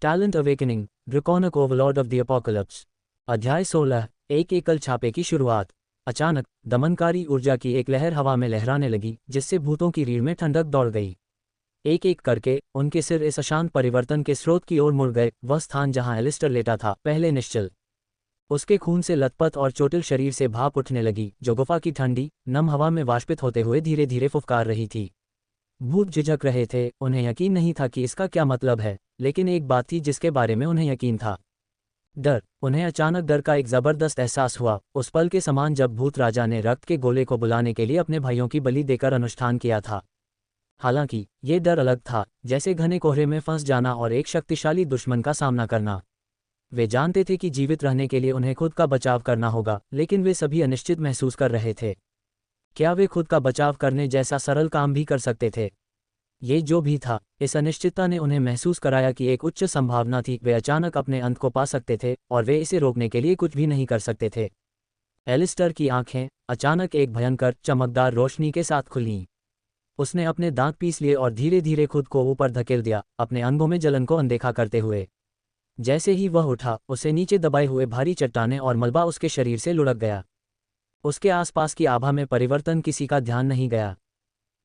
Talent awakening, draconic overlord of the apocalypse. अध्याय 16। एक एकल छापे की शुरुआत। अचानक दमनकारी ऊर्जा की एक लहर हवा में लहराने लगी, जिससे भूतों की रीढ़ में ठंडक दौड़ गई। एक एक करके उनके सिर इस अशांत परिवर्तन के स्रोत की ओर मुड़ गए। वह स्थान जहां एलिस्टर लेटा था, पहले निश्चल, उसके खून से लथपथ और चोटिल शरीर से भाप उठने लगी, जो गुफा की ठंडी नम हवा में वाष्पित होते हुए धीरे धीरे फुफकार रही थी। भूत झिझक रहे थे, उन्हें यकीन नहीं था कि इसका क्या मतलब है, लेकिन एक बात थी जिसके बारे में उन्हें यकीन था। डर। उन्हें अचानक डर का एक जबरदस्त एहसास हुआ, उस पल के समान जब भूत राजा ने रक्त के गोले को बुलाने के लिए अपने भाइयों की बलि देकर अनुष्ठान किया था। हालांकि ये डर अलग था, जैसे घने कोहरे में फंस जाना और एक शक्तिशाली दुश्मन का सामना करना। वे जानते थे कि जीवित रहने के लिए उन्हें खुद का बचाव करना होगा, लेकिन वे सभी अनिश्चित महसूस कर रहे थे। क्या वे खुद का बचाव करने जैसा सरल काम भी कर सकते थे? ये जो भी था, इस अनिश्चितता ने उन्हें महसूस कराया कि एक उच्च संभावना थी, वे अचानक अपने अंत को पा सकते थे और वे इसे रोकने के लिए कुछ भी नहीं कर सकते थे। एलिस्टर की आंखें अचानक एक भयंकर चमकदार रोशनी के साथ खुलीं। उसने अपने दांत पीस लिए और धीरे धीरे खुद को ऊपर धकेल दिया, अपने अंगों में जलन को अनदेखा करते हुए। जैसे ही वह उठा, उसे नीचे दबाए हुए भारी चट्टानें और मलबा उसके शरीर से लुढ़क गया। उसके आसपास की आभा में परिवर्तन किसी का ध्यान नहीं गया।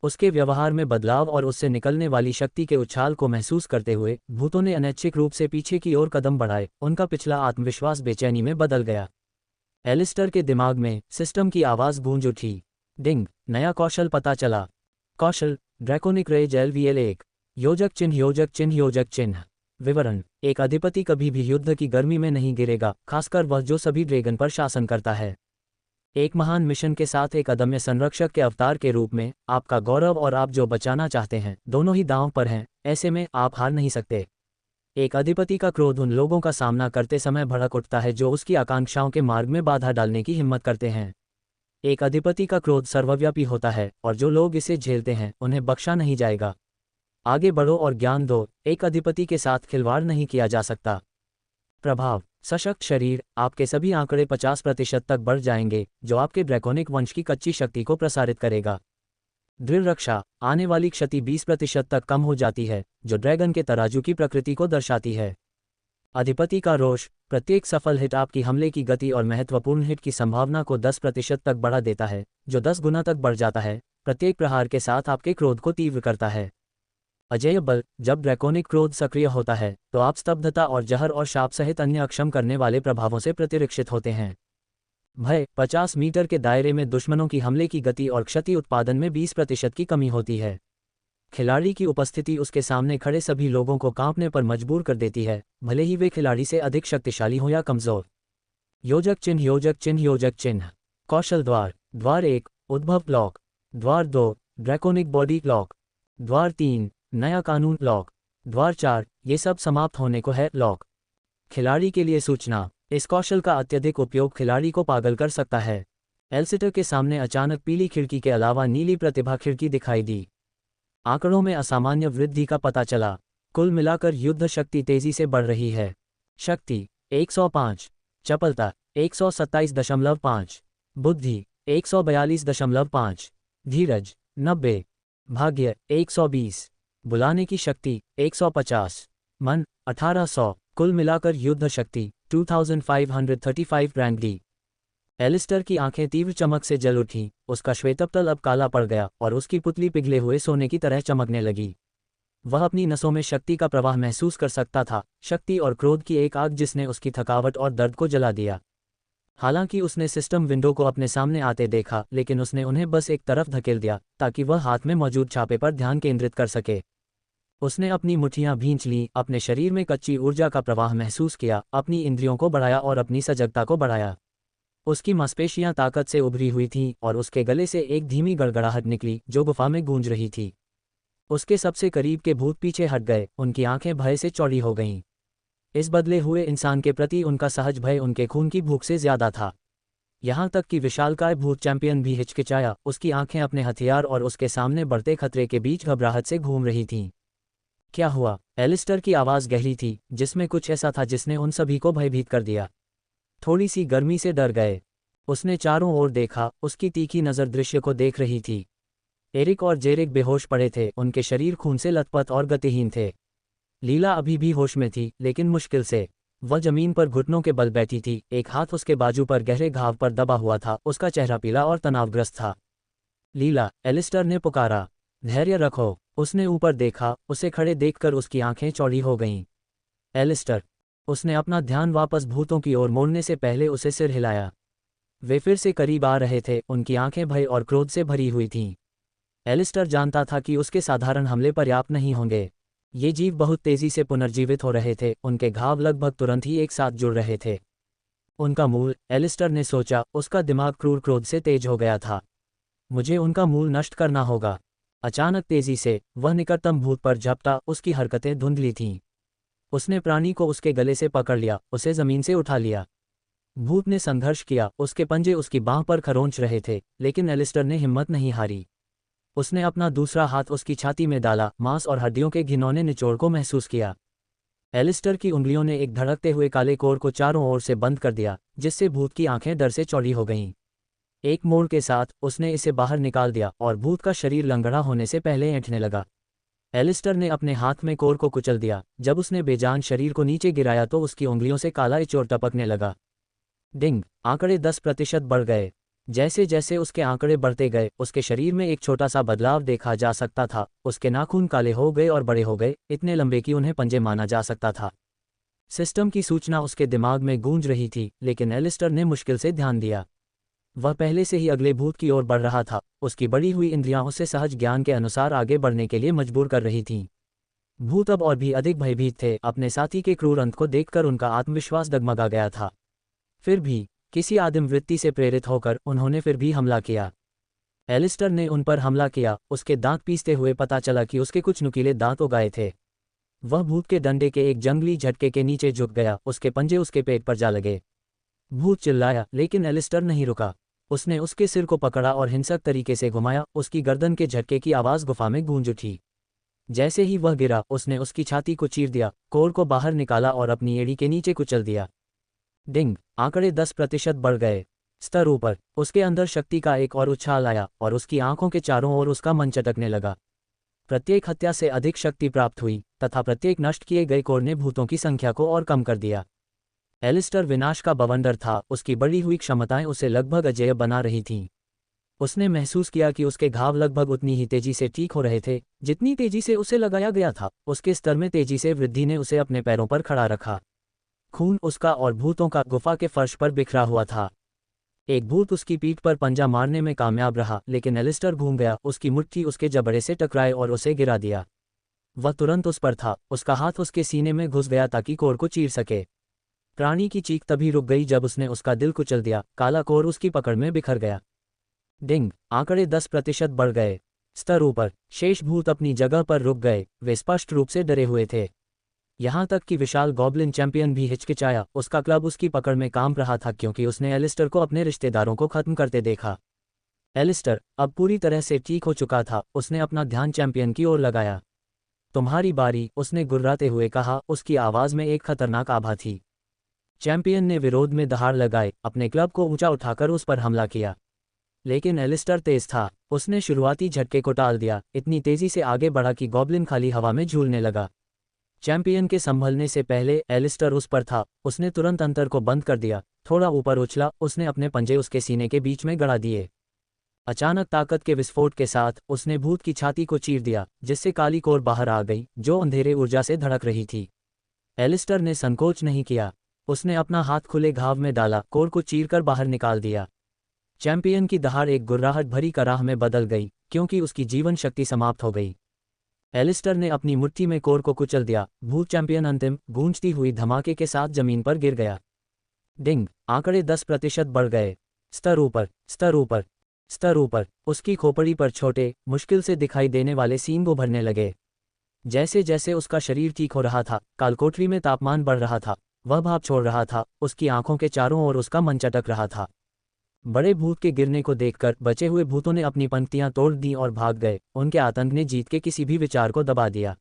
उसके व्यवहार में बदलाव और उससे निकलने वाली शक्ति के उछाल को महसूस करते हुए भूतों ने अनैच्छिक रूप से पीछे की ओर कदम बढ़ाए। उनका पिछला आत्मविश्वास बेचैनी में बदल गया। एलिस्टर के दिमाग में सिस्टम की आवाज़ गूंज उठी। डिंग, नया कौशल पता चला। कौशल ड्रैकोनिक रेज LVL1। योजक चिन्ह योजक चिन्ह योजक चिन्ह। विवरण। एक अधिपति कभी भी युद्ध की गर्मी में नहीं गिरेगा, खासकर वह जो सभी ड्रैगन पर शासन करता है। एक महान मिशन के साथ एक अदम्य संरक्षक के अवतार के रूप में आपका गौरव और आप जो बचाना चाहते हैं, दोनों ही दांव पर हैं। ऐसे में आप हार नहीं सकते। एक अधिपति का क्रोध उन लोगों का सामना करते समय भड़क उठता है जो उसकी आकांक्षाओं के मार्ग में बाधा डालने की हिम्मत करते हैं। एक अधिपति का क्रोध सर्वव्यापी होता है और जो लोग इसे झेलते हैं उन्हें बख्शा नहीं जाएगा। आगे बढ़ो और ज्ञान दो, एक अधिपति के साथ खिलवाड़ नहीं किया जा सकता। प्रभाव। सशक्त शरीर, आपके सभी आंकड़े 50% तक बढ़ जाएंगे, जो आपके ड्रैकोनिक वंश की कच्ची शक्ति को प्रसारित करेगा। दृढ़ रक्षा, आने वाली क्षति 20% तक कम हो जाती है, जो ड्रैगन के तराजू की प्रकृति को दर्शाती है। अधिपति का रोष, प्रत्येक सफल हिट आपकी हमले की गति और महत्वपूर्ण हिट की संभावना को 10% तक बढ़ा देता है, जो 10 गुना तक बढ़ जाता है। प्रत्येक प्रहार के साथ आपके क्रोध को तीव्र करता है। अजेय बल, जब ड्रैकोनिक क्रोध सक्रिय होता है तो आप स्तब्धता और जहर और शाप सहित अन्य अक्षम करने वाले प्रभावों से प्रतिरक्षित होते हैं। भय, 50 मीटर के दायरे में दुश्मनों की हमले की गति और क्षति उत्पादन में 20% की कमी होती है। खिलाड़ी की उपस्थिति उसके सामने खड़े सभी लोगों को कांपने पर मजबूर कर देती है, भले ही वे खिलाड़ी से अधिक शक्तिशाली हो या कमजोर। योजक चिन्ह योजक चिन्ह योजक चिन्ह। कौशल द्वार। द्वार 1 उद्भव लॉक। द्वार 2 ड्रैकोनिक बॉडी लॉक। द्वार 3 नया कानून लॉक। द्वार 4 ये सब समाप्त होने को है लॉक। खिलाड़ी के लिए सूचना, इस कौशल का अत्यधिक उपयोग खिलाड़ी को पागल कर सकता है। एलिस्टर के सामने अचानक पीली खिड़की के अलावा नीली प्रतिभा खिड़की दिखाई दी। आंकड़ों में असामान्य वृद्धि का पता चला। कुल मिलाकर युद्ध शक्ति तेजी से बढ़ रही है। शक्ति 105, चपलता 127.5, बुद्धि 142.5, धीरज 90, भाग्य 120, बुलाने की शक्ति 150, मन 1800। कुल मिलाकर युद्ध शक्ति 2535 रैंक डी। एलिस्टर की आंखें तीव्र चमक से जल उठीं, उसका श्वेतपटल अब काला पड़ गया और उसकी पुतली पिघले हुए सोने की तरह चमकने लगी। वह अपनी नसों में शक्ति का प्रवाह महसूस कर सकता था, शक्ति और क्रोध की एक आग जिसने उसकी थकावट और दर्द को जला दिया। हालांकि उसने सिस्टम विंडो को अपने सामने आते देखा, लेकिन उसने उन्हें बस एक तरफ धकेल दिया ताकि वह हाथ में मौजूद छापे पर ध्यान केंद्रित कर सके। उसने अपनी मुट्ठियां भींच लीं, अपने शरीर में कच्ची ऊर्जा का प्रवाह महसूस किया, अपनी इंद्रियों को बढ़ाया और अपनी सजगता को बढ़ाया। उसकी मांसपेशियां ताकत से उभरी हुई थीं और उसके गले से एक धीमी गड़गड़ाहट निकली जो गुफा में गूंज रही थी। उसके सबसे करीब के भूत पीछे हट गए, उनकी आंखें भय से चौड़ी हो गईं। इस बदले हुए इंसान के प्रति उनका सहज भय उनके खून की भूख से ज्यादा था। यहां तक कि विशालकाय भूत चैंपियन भी हिचकिचाया, उसकी आंखें अपने हथियार और उसके सामने बढ़ते खतरे के बीच घबराहट से घूम रही थीं। क्या हुआ? एलिस्टर की आवाज़ गहरी थी, जिसमें कुछ ऐसा था जिसने उन सभी को भयभीत कर दिया। थोड़ी सी गर्मी से डर गए। उसने चारों ओर देखा, उसकी तीखी नज़र दृश्य को देख रही थी। एरिक और जेरिक बेहोश पड़े थे, उनके शरीर खून से लथपथ और गतिहीन थे। लीला अभी भी होश में थी, लेकिन मुश्किल से। वह जमीन पर घुटनों के बल बैठी थी, एक हाथ उसके बाजू पर गहरे घाव पर दबा हुआ था, उसका चेहरा पीला और तनावग्रस्त था। लीला, एलिस्टर ने पुकारा। धैर्य रखो। उसने ऊपर देखा, उसे खड़े देखकर उसकी आंखें चौड़ी हो गईं। एलिस्टर। उसने अपना ध्यान वापस भूतों की ओर मोड़ने से पहले उसे सिर हिलाया। वे फिर से करीब आ रहे थे, उनकी आंखें भय और क्रोध से भरी हुई थीं। एलिस्टर जानता था कि उसके साधारण हमले पर्याप्त नहीं होंगे। ये जीव बहुत तेजी से पुनर्जीवित हो रहे थे, उनके घाव लगभग तुरंत ही एक साथ जुड़ रहे थे। उनका मूल, एलिस्टर ने सोचा, उसका दिमाग क्रूर क्रोध से तेज हो गया था। मुझे उनका मूल नष्ट करना होगा। अचानक तेजी से वह निकटतम भूत पर झपटा, उसकी हरकतें धुंधली थीं। उसने प्राणी को उसके गले से पकड़ लिया, उसे जमीन से उठा लिया। भूत ने संघर्ष किया, उसके पंजे उसकी बांह पर खरोंच रहे थे, लेकिन एलिस्टर ने हिम्मत नहीं हारी। उसने अपना दूसरा हाथ उसकी छाती में डाला, मांस और हड्डियों के घिनौने निचोड़ को महसूस किया। एलिस्टर की उंगलियों ने एक धड़कते हुए काले कोर को चारों ओर से बंद कर दिया, जिससे भूत की आंखें डर से चौड़ी हो गईं। एक मोड़ के साथ उसने इसे बाहर निकाल दिया और भूत का शरीर लंगड़ा होने से पहले ऐंठने लगा। एलिस्टर ने अपने हाथ में कोर को कुचल दिया। जब उसने बेजान शरीर को नीचे गिराया तो उसकी उंगलियों से काला इचोर टपकने लगा। डिंग, आंकड़े 10% बढ़ गए। जैसे जैसे उसके आंकड़े बढ़ते गए, उसके शरीर में एक छोटा सा बदलाव देखा जा सकता था। उसके नाखून काले हो गए और बड़े हो गए, इतने लंबे कि उन्हें पंजे माना जा सकता था। सिस्टम की सूचना उसके दिमाग में गूंज रही थी, लेकिन एलिस्टर ने मुश्किल से ध्यान दिया। वह पहले से ही अगले भूत की ओर बढ़ रहा था। उसकी बढ़ी हुई इंद्रियां उसे सहज ज्ञान के अनुसार आगे बढ़ने के लिए मजबूर कर रही थीं। भूत अब और भी अधिक भयभीत थे, अपने साथी के क्रूर अंत को देखकर उनका आत्मविश्वास डगमगा गया था। फिर भी किसी आदिम वृत्ति से प्रेरित होकर उन्होंने फिर भी हमला किया। एलिस्टर ने उन पर हमला किया। उसके दांत पीसते हुए पता चला कि उसके कुछ नुकीले दांत उगाए थे। वह भूत के डंडे के एक जंगली झटके के नीचे झुक गया, उसके पंजे उसके पेट पर जा लगे। भूत चिल्लाया, लेकिन एलिस्टर नहीं रुका। उसने उसके सिर को पकड़ा और हिंसक तरीके से घुमाया। उसकी गर्दन के झटके की आवाज़ गुफा में गूंज उठी। जैसे ही वह गिरा, उसने उसकी छाती को चीर दिया, कोर को बाहर निकाला और अपनी एड़ी के नीचे कुचल दिया। डिंग, आंकड़े 10% बढ़ गए। स्तर ऊपर। उसके अंदर शक्ति का एक और उछाल आया और उसकी आंखों के चारों ओर उसका मन चटकने लगा। प्रत्येक हत्या से अधिक शक्ति प्राप्त हुई, तथा प्रत्येक नष्ट किए गए कोर ने भूतों की संख्या को और कम कर दिया। एलिस्टर विनाश का बवंडर था, उसकी बढ़ी हुई क्षमताएं उसे लगभग अजेय बना रही थीं। उसने महसूस किया कि उसके घाव लगभग उतनी ही तेजी से ठीक हो रहे थे जितनी तेजी से उसे लगाया गया था। उसके स्तर में तेजी से वृद्धि ने उसे अपने पैरों पर खड़ा रखा। खून उसका और भूतों का गुफा के फर्श पर बिखरा हुआ था। एक भूत उसकी पीठ पर पंजा मारने में कामयाब रहा, लेकिन एलिस्टर घूम गया, उसकी मुट्ठी उसके जबड़े से टकराए और उसे गिरा दिया। वह तुरंत उस पर था, उसका हाथ उसके सीने में घुस गया ताकि कोर को चीर सके। प्राणी की चीख तभी रुक गई जब उसने उसका दिल कुचल दिया। काला कोर उसकी पकड़ में बिखर गया। डिंग, आंकड़े 10% बढ़ गए। स्तर ऊपर। शेष भूत अपनी जगह पर रुक गए, वे स्पष्ट रूप से डरे हुए थे। यहाँ तक कि विशाल गॉब्लिन चैंपियन भी हिचकिचाया। उसका क्लब उसकी पकड़ में कांप रहा था, क्योंकि उसने एलिस्टर को अपने रिश्तेदारों को खत्म करते देखा। एलिस्टर अब पूरी तरह से ठीक हो चुका था। उसने अपना ध्यान चैंपियन की ओर लगाया। तुम्हारी बारी, उसने गुर्राते हुए कहा, उसकी आवाज़ में एक खतरनाक आभा थी। चैंपियन ने विरोध में दहाड़ लगाए, अपने क्लब को ऊंचा उठाकर उस पर हमला किया। लेकिन एलिस्टर तेज था। उसने शुरुआती झटके को टाल दिया, इतनी तेजी से आगे बढ़ा कि गॉब्लिन खाली हवा में झूलने लगा। चैंपियन के संभलने से पहले एलिस्टर उस पर था। उसने तुरंत अंतर को बंद कर दिया, थोड़ा ऊपर उछला, उसने अपने पंजे उसके सीने के बीच में गड़ा दिए। अचानक ताकत के विस्फोट के साथ उसने भूत की छाती को चीर दिया, जिससे काली कोर बाहर आ गई, जो अंधेरे ऊर्जा से धड़क रही थी। एलिस्टर ने संकोच नहीं किया। उसने अपना हाथ खुले घाव में डाला, कोर को चीरकर बाहर निकाल दिया। चैंपियन की दहाड़ एक गुर्राहट भरी कराह में बदल गई, क्योंकि उसकी जीवन शक्ति समाप्त हो गई। एलिस्टर ने अपनी मुट्ठी में कोर को कुचल दिया। भूत चैंपियन अंतिम गूंजती हुई धमाके के साथ जमीन पर गिर गया। डिंग, आंकड़े 10% बढ़ गए। स्तर ऊपर, स्तर ऊपर, स्तर ऊपर। उसकी खोपड़ी पर छोटे, मुश्किल से दिखाई देने वाले सींग उभरने लगे। जैसे जैसे उसका शरीर ठीक हो रहा था, कालकोठरी में तापमान बढ़ रहा था। वह भाप छोड़ रहा था, उसकी आंखों के चारों ओर उसका मन चटक रहा था। बड़े भूत के गिरने को देखकर बचे हुए भूतों ने अपनी पंक्तियां तोड़ दी और भाग गए। उनके आतंक ने जीत के किसी भी विचार को दबा दिया।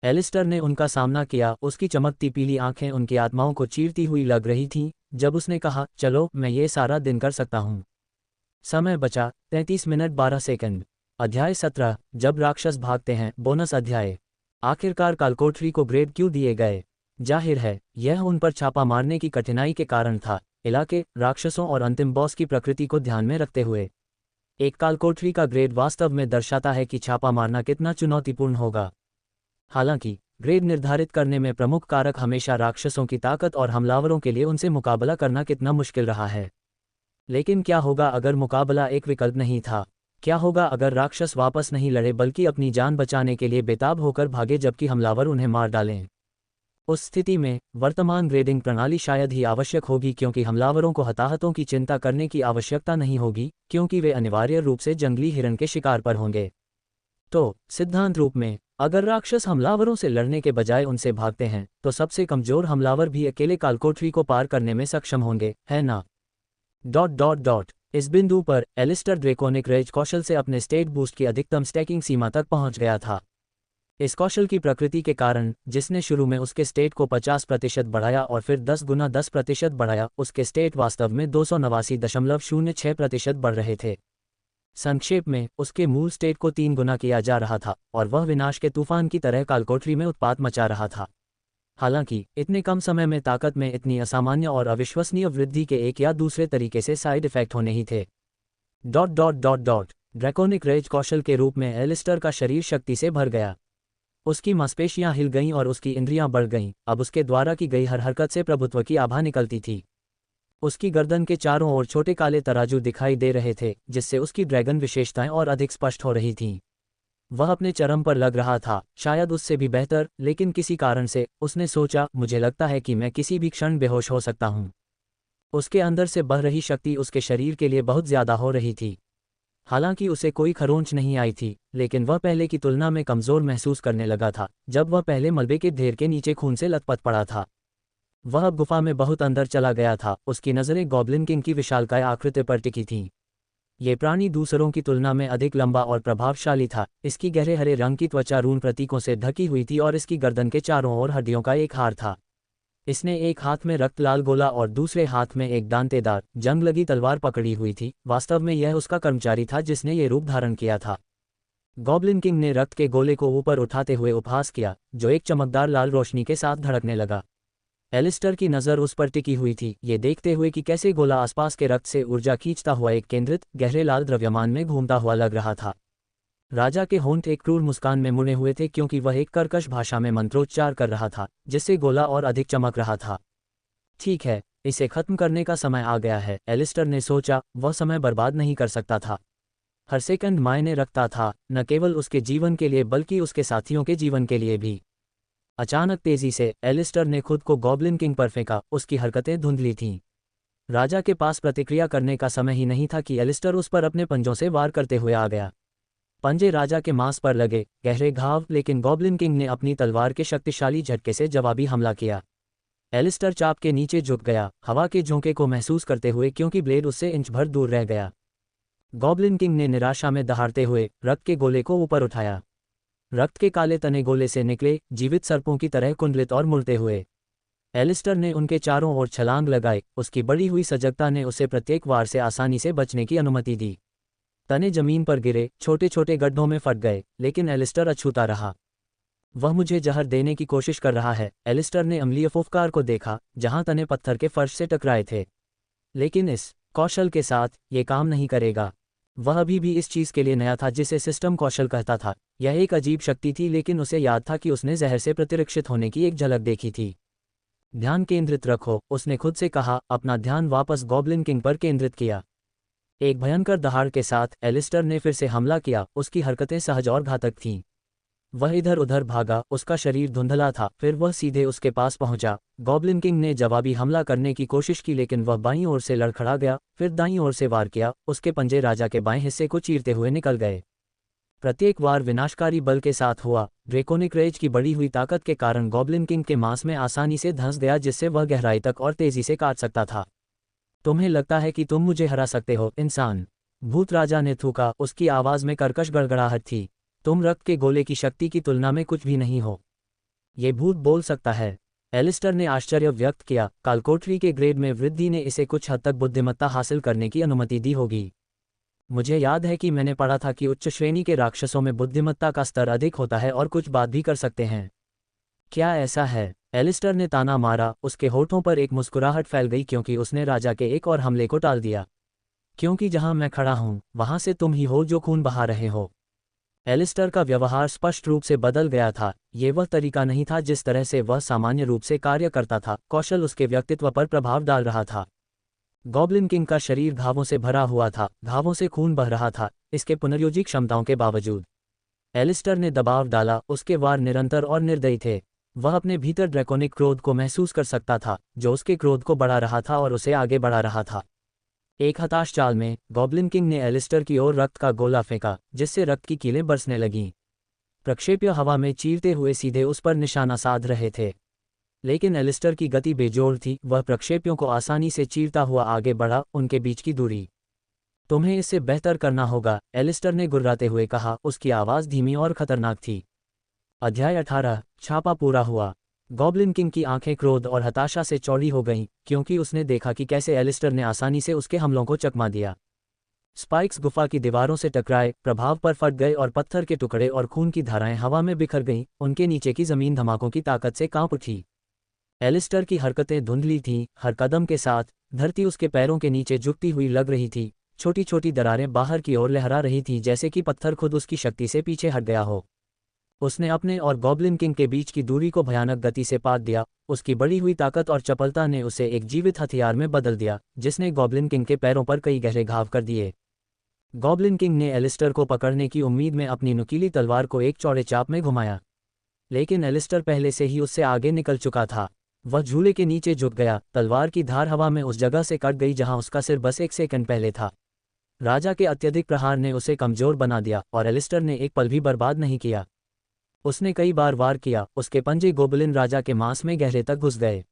एलिस्टर ने उनका सामना किया, उसकी चमकती पीली आंखें उनकी आत्माओं को चीरती हुई लग रही थीं। जब उसने कहा, चलो, मैं ये सारा दिन कर सकता हूँ। समय बचा 33 मिनट 12 सेकंड। अध्याय 17, जब राक्षस भागते हैं, बोनस अध्याय। आखिरकार कालकोठरी को ग्रेड क्यों दिए गए? जाहिर है यह उन पर छापा मारने की कठिनाई के कारण था, इलाके, राक्षसों और अंतिम बॉस की प्रकृति को ध्यान में रखते हुए। एक कालकोठरी का ग्रेड वास्तव में दर्शाता है कि छापा मारना कितना चुनौतीपूर्ण होगा। हालांकि ग्रेड निर्धारित करने में प्रमुख कारक हमेशा राक्षसों की ताकत और हमलावरों के लिए उनसे मुकाबला करना कितना मुश्किल रहा है। लेकिन क्या होगा अगर मुकाबला एक विकल्प नहीं था? क्या होगा अगर राक्षस वापस नहीं लड़े बल्कि अपनी जान बचाने के लिए बेताब होकर भागे जबकि हमलावर उन्हें मार डालें? उस स्थिति में वर्तमान ग्रेडिंग प्रणाली शायद ही आवश्यक होगी, क्योंकि हमलावरों को हताहतों की चिंता करने की आवश्यकता नहीं होगी, क्योंकि वे अनिवार्य रूप से जंगली हिरण के शिकार पर होंगे। तो सिद्धांत रूप में अगर राक्षस हमलावरों से लड़ने के बजाय उनसे भागते हैं तो सबसे कमजोर हमलावर भी अकेले कालकोठरी को पार करने में सक्षम होंगे, है ना? इस बिंदु पर एलिस्टर ड्रेकोनिक रेज कौशल से अपने स्टेट बूस्ट की अधिकतम स्टैकिंग सीमा तक पहुंच गया था। इस कौशल की प्रकृति के कारण, जिसने शुरू में उसके स्टेट को 50% बढ़ाया और फिर 10 गुना 10% बढ़ाया, उसके स्टेट वास्तव में 289.06% बढ़ रहे थे। संक्षेप में उसके मूल स्टेट को 3 गुना किया जा रहा था और वह विनाश के तूफान की तरह कालकोठरी में उत्पात मचा रहा था। हालांकि इतने कम समय में ताकत में इतनी असामान्य और अविश्वसनीय वृद्धि के एक या दूसरे तरीके से साइड इफेक्ट होने ही थे। ड्रैकोनिक रेज कौशल के रूप में एलिस्टर का शरीर शक्ति से भर गया। उसकी मांसपेशियां हिल गईं और उसकी इंद्रियां बढ़ गईं। अब उसके द्वारा की गई हर हरकत से प्रभुत्व की आभा निकलती थी। उसकी गर्दन के चारों ओर छोटे काले तराजू दिखाई दे रहे थे, जिससे उसकी ड्रैगन विशेषताएं और अधिक स्पष्ट हो रही थीं। वह अपने चरम पर लग रहा था, शायद उससे भी बेहतर, लेकिन किसी कारण से उसने सोचा, मुझे लगता है कि मैं किसी भी क्षण बेहोश हो सकता हूं। उसके अंदर से बह रही शक्ति उसके शरीर के लिए बहुत ज्यादा हो रही थी। हालांकि उसे कोई खरोंच नहीं आई थी, लेकिन वह पहले की तुलना में कमजोर महसूस करने लगा था, जब वह पहले मलबे के ढेर के नीचे खून से लथपथ पड़ा था। वह अब गुफा में बहुत अंदर चला गया था। उसकी नज़रें गॉब्लिन किंग की विशालकाय आकृति पर टिकी थीं। ये प्राणी दूसरों की तुलना में अधिक लंबा और प्रभावशाली था। इसकी गहरे हरे रंग की त्वचा रून प्रतीकों से ढकी हुई थी और इसकी गर्दन के चारों ओर हड्डियों का एक हार था। इसने एक हाथ में रक्त लाल गोला और दूसरे हाथ में एक दांतेदार, जंग लगी तलवार पकड़ी हुई थी। वास्तव में यह उसका कर्मचारी था जिसने ये रूप धारण किया था। गॉब्लिन किंग ने रक्त के गोले को ऊपर उठाते हुए उपहास किया, जो एक चमकदार लाल रोशनी के साथ धड़कने लगा। एलिस्टर की नज़र उस पर टिकी हुई थी, ये देखते हुए कि कैसे गोला आसपास के रक्त से ऊर्जा खींचता हुआ एक केंद्रित, गहरे लाल द्रव्यमान में घूमता हुआ लग रहा था। राजा के होंठ एक क्रूर मुस्कान में मुड़े हुए थे, क्योंकि वह एक कर्कश भाषा में मंत्रोच्चार कर रहा था, जिससे गोला और अधिक चमक रहा था। ठीक है, इसे खत्म करने का समय आ गया है, एलिस्टर ने सोचा। वह समय बर्बाद नहीं कर सकता था। हर सेकंड मायने रखता था, न केवल उसके जीवन के लिए बल्कि उसके साथियों के जीवन के लिए भी। अचानक तेजी से एलिस्टर ने खुद को गॉब्लिन किंग पर फेंका। उसकी हरकतें धुंधली थीं। राजा के पास प्रतिक्रिया करने का समय ही नहीं था कि एलिस्टर उस पर अपने पंजों से वार करते हुए आ गया। पंजे राजा के मांस पर लगे, गहरे घाव, लेकिन गॉब्लिन किंग ने अपनी तलवार के शक्तिशाली झटके से जवाबी हमला किया। एलिस्टर चाप के नीचे झुक गया, हवा के झोंके को महसूस करते हुए, क्योंकि ब्लेड उससे इंच भर दूर रह गया। गॉब्लिन किंग ने निराशा में दहाड़ते हुए रक्त के गोले को ऊपर उठाया। रक्त के काले तने गोले से निकले, जीवित सर्पों की तरह कुंडलित और मुड़ते हुए। एलिस्टर ने उनके चारों ओर छलांग लगाई। उसकी बढ़ी हुई सजगता ने उसे प्रत्येक वार से आसानी से बचने की अनुमति दी। तने जमीन पर गिरे, छोटे छोटे गड्ढों में फट गए, लेकिन एलिस्टर अछूता रहा। वह मुझे जहर देने की कोशिश कर रहा है। एलिस्टर ने अम्लीय फुफकार को देखा, जहां तने पत्थर के फर्श से टकराए थे। लेकिन इस कौशल के साथ ये काम नहीं करेगा। वह अभी भी इस चीज के लिए नया था जिसे सिस्टम कौशल कहता था। यह एक अजीब शक्ति थी, लेकिन उसे याद था कि उसने जहर से प्रतिरक्षित होने की एक झलक देखी थी। ध्यान केंद्रित रखो, उसने खुद से कहा। अपना ध्यान वापस गॉब्लिन किंग पर केंद्रित किया। एक भयंकर दहाड़ के साथ एलिस्टर ने फिर से हमला किया। उसकी हरकतें सहज और घातक थीं। वह इधर उधर भागा, उसका शरीर धुंधला था। फिर वह सीधे उसके पास पहुंचा। गॉब्लिन किंग ने जवाबी हमला करने की कोशिश की, लेकिन वह बाईं ओर से लड़खड़ा गया, फिर दाईं ओर से वार किया। उसके पंजे राजा के बाएं हिस्से को चीरते हुए निकल गए। प्रत्येक वार विनाशकारी बल के साथ हुआ। ड्रेकोनिक रेज की बढ़ी हुई ताकत के कारण गॉब्लिन किंग के मांस में आसानी से धंस गया, जिससे वह गहराई तक और तेजी से काट सकता था। तुम्हें लगता है कि तुम मुझे हरा सकते हो, इंसान? भूत राजा ने थूका। उसकी आवाज में कर्कश गड़गड़ाहट थी। तुम रक्त के गोले की शक्ति की तुलना में कुछ भी नहीं हो। ये भूत बोल सकता है। एलिस्टर ने आश्चर्य व्यक्त किया। कालकोठरी के ग्रेड में वृद्धि ने इसे कुछ हद तक बुद्धिमत्ता हासिल करने की अनुमति दी होगी। मुझे याद है कि मैंने पढ़ा था कि उच्च श्रेणी के राक्षसों में बुद्धिमत्ता का स्तर अधिक होता है और कुछ बात भी कर सकते हैं। क्या ऐसा है? एलिस्टर ने ताना मारा। उसके होठों पर एक मुस्कुराहट फैल गई क्योंकि उसने राजा के एक और हमले को टाल दिया। क्योंकि जहां मैं खड़ा हूं वहां से तुम ही हो जो खून बहा रहे हो। एलिस्टर का व्यवहार स्पष्ट रूप से बदल गया था। ये वह तरीका नहीं था जिस तरह से वह सामान्य रूप से कार्य करता था। कौशल उसके व्यक्तित्व पर प्रभाव डाल रहा था। गॉब्लिन किंग का शरीर घावों से भरा हुआ था, घावों से खून बह रहा था, इसके पुनर्योजी क्षमताओं के बावजूद। एलिस्टर ने दबाव डाला। उसके वार निरंतर और निर्दयी थे। वह अपने भीतर ड्रैकोनिक क्रोध को महसूस कर सकता था, जो उसके क्रोध को बढ़ा रहा था और उसे आगे बढ़ा रहा था। एक हताश चाल में गॉब्लिन किंग ने एलिस्टर की ओर रक्त का गोला फेंका, जिससे रक्त की कीलें बरसने लगीं। प्रक्षेप्य हवा में चीरते हुए सीधे उस पर निशाना साध रहे थे। लेकिन एलिस्टर की गति बेजोड़ थी। वह प्रक्षेप्यों को आसानी से चीरता हुआ आगे बढ़ा। उनके बीच की दूरी तुम्हें इससे बेहतर करना होगा, एलिस्टर ने गुर्राते हुए कहा। उसकी आवाज़ धीमी और खतरनाक थी। अध्याय 18 छापा पूरा हुआ। गॉब्लिन किंग की आंखें क्रोध और हताशा से चौड़ी हो गईं, क्योंकि उसने देखा कि कैसे एलिस्टर ने आसानी से उसके हमलों को चकमा दिया। स्पाइक्स गुफा की दीवारों से टकराए, प्रभाव पर फट गए और पत्थर के टुकड़े और खून की धाराएं हवा में बिखर गईं। उनके नीचे की जमीन धमाकों की ताकत से कांप उठी। एलिस्टर की हरकतें धुंधली थीं। हर कदम के साथ धरती उसके पैरों के नीचे झुकती हुई लग रही थी। छोटी छोटी दरारें बाहर की ओर लहरा रही थीं, जैसे कि पत्थर खुद उसकी शक्ति से पीछे हट गया हो। उसने अपने और गॉब्लिन किंग के बीच की दूरी को भयानक गति से पाट दिया। उसकी बढ़ी हुई ताकत और चपलता ने उसे एक जीवित हथियार में बदल दिया, जिसने गॉब्लिन किंग के पैरों पर कई गहरे घाव कर दिए। गॉब्लिन किंग ने एलिस्टर को पकड़ने की उम्मीद में अपनी नुकीली तलवार को एक चौड़े चाप में घुमाया, लेकिन एलिस्टर पहले से ही उससे आगे निकल चुका था। वह झूले के नीचे झुक गया। तलवार की धार हवा में उस जगह से कट गई जहां उसका सिर बस एक सेकंड पहले था। राजा के अत्यधिक प्रहार ने उसे कमजोर बना दिया और एलिस्टर ने एक पल भी बर्बाद नहीं किया। उसने कई बार वार किया। उसके पंजे गोबलिन राजा के मांस में गहरे तक घुस गए।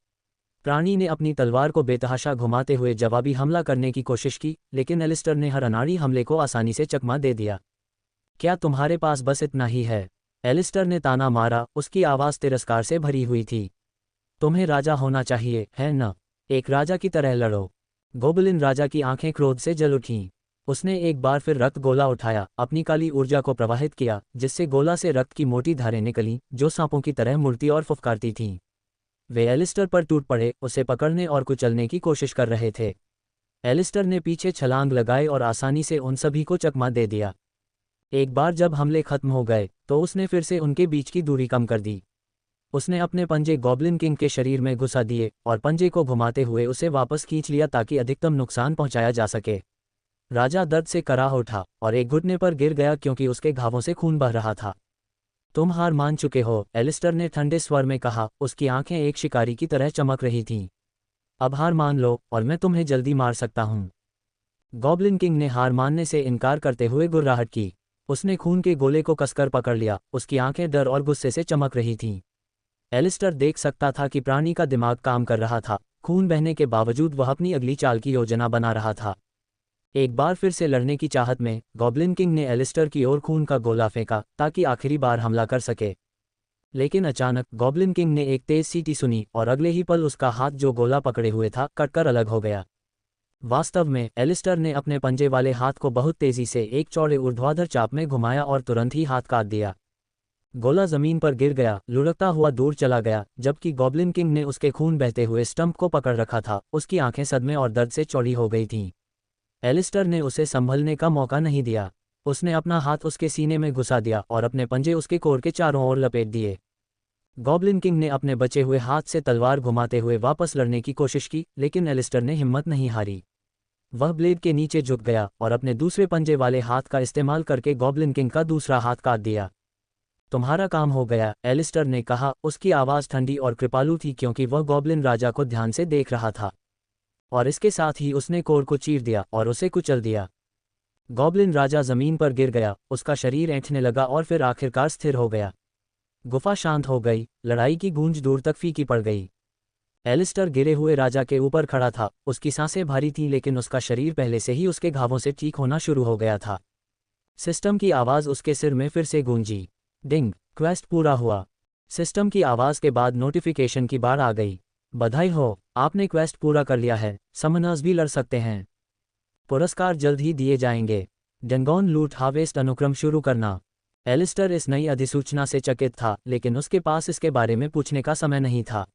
प्राणी ने अपनी तलवार को बेतहाशा घुमाते हुए जवाबी हमला करने की कोशिश की, लेकिन एलिस्टर ने हर अनाड़ी हमले को आसानी से चकमा दे दिया। क्या तुम्हारे पास बस इतना ही है? एलिस्टर ने ताना मारा। उसकी आवाज़ तिरस्कार से भरी हुई थी। तुम्हें राजा होना चाहिए, है न? एक राजा की तरह लड़ो। गोबलिन राजा की आंखें क्रोध से जल उठीं। उसने एक बार फिर रक्त गोला उठाया, अपनी काली ऊर्जा को प्रवाहित किया, जिससे गोला से रक्त की मोटी धारें निकलीं, जो सांपों की तरह मुड़ती और फुफकारती थीं। वे एलिस्टर पर टूट पड़े, उसे पकड़ने और कुचलने की कोशिश कर रहे थे। एलिस्टर ने पीछे छलांग लगाई और आसानी से उन सभी को चकमा दे दिया। एक बार जब हमले खत्म हो गए, तो उसने फिर से उनके बीच की दूरी कम कर दी। उसने अपने पंजे गॉब्लिन किंग के शरीर में घुसा दिए और पंजे को घुमाते हुए उसे वापस खींच लिया ताकि अधिकतम नुकसान पहुंचाया जा सके। राजा दर्द से कराह उठा और एक घुटने पर गिर गया क्योंकि उसके घावों से खून बह रहा था। तुम हार मान चुके हो, एलिस्टर ने ठंडे स्वर में कहा। उसकी आंखें एक शिकारी की तरह चमक रही थीं। अब हार मान लो और मैं तुम्हें जल्दी मार सकता हूं। गॉब्लिन किंग ने हार मानने से इनकार करते हुए गुर्राहट की। उसने खून के गोले को कसकर पकड़ लिया। उसकी आंखें डर और गुस्से से चमक रही थीं। एलिस्टर देख सकता था कि प्राणी का दिमाग काम कर रहा था। खून बहने के बावजूद वह अपनी अगली चाल की योजना बना रहा था। एक बार फिर से लड़ने की चाहत में गॉब्लिन किंग ने एलिस्टर की ओर खून का गोला फेंका ताकि आखिरी बार हमला कर सके। लेकिन अचानक गॉब्लिन किंग ने एक तेज सीटी सुनी और अगले ही पल उसका हाथ जो गोला पकड़े हुए था कटकर अलग हो गया। वास्तव में एलिस्टर ने अपने पंजे वाले हाथ को बहुत तेजी से एक चौड़े ऊर्ध्वाधर चाप में घुमाया और तुरंत ही हाथ काट दिया। गोला जमीन पर गिर गया, लुढ़कता हुआ दूर चला गया, जबकि गॉब्लिन किंग ने उसके खून बहते हुए स्टंप को पकड़ रखा था। उसकी आंखें सदमे और दर्द से चौड़ी हो गई थीं। एलिस्टर ने उसे संभलने का मौका नहीं दिया। उसने अपना हाथ उसके सीने में घुसा दिया और अपने पंजे उसके कोर के चारों ओर लपेट दिए। गॉब्लिन किंग ने अपने बचे हुए हाथ से तलवार घुमाते हुए वापस लड़ने की कोशिश की, लेकिन एलिस्टर ने हिम्मत नहीं हारी। वह ब्लेड के नीचे झुक गया और अपने दूसरे पंजे वाले हाथ का इस्तेमाल करके गॉब्लिन किंग का दूसरा हाथ काट दिया। तुम्हारा काम हो गया, एलिस्टर ने कहा। उसकी आवाज़ ठंडी और कृपालु थी क्योंकि वह गॉब्लिन राजा को ध्यान से देख रहा था। और इसके साथ ही उसने कोर को चीर दिया और उसे कुचल दिया। गॉब्लिन राजा जमीन पर गिर गया। उसका शरीर ऐंठने लगा और फिर आखिरकार स्थिर हो गया। गुफा शांत हो गई। लड़ाई की गूंज दूर तक फीकी पड़ गई। एलिस्टर गिरे हुए राजा के ऊपर खड़ा था। उसकी सांसें भारी थीं, लेकिन उसका शरीर पहले से ही उसके घावों से ठीक होना शुरू हो गया था। सिस्टम की आवाज़ उसके सिर में फिर से गूंजी। डिंग, क्वेस्ट पूरा हुआ। सिस्टम की आवाज़ के बाद नोटिफिकेशन की बार आ गई। बधाई हो, आपने क्वेस्ट पूरा कर लिया है। समनर्स भी लड़ सकते हैं। पुरस्कार जल्द ही दिए जाएंगे। डेंगॉन लूट हार्वेस्ट अनुक्रम शुरू करना। एलिस्टर इस नई अधिसूचना से चकित था, लेकिन उसके पास इसके बारे में पूछने का समय नहीं था।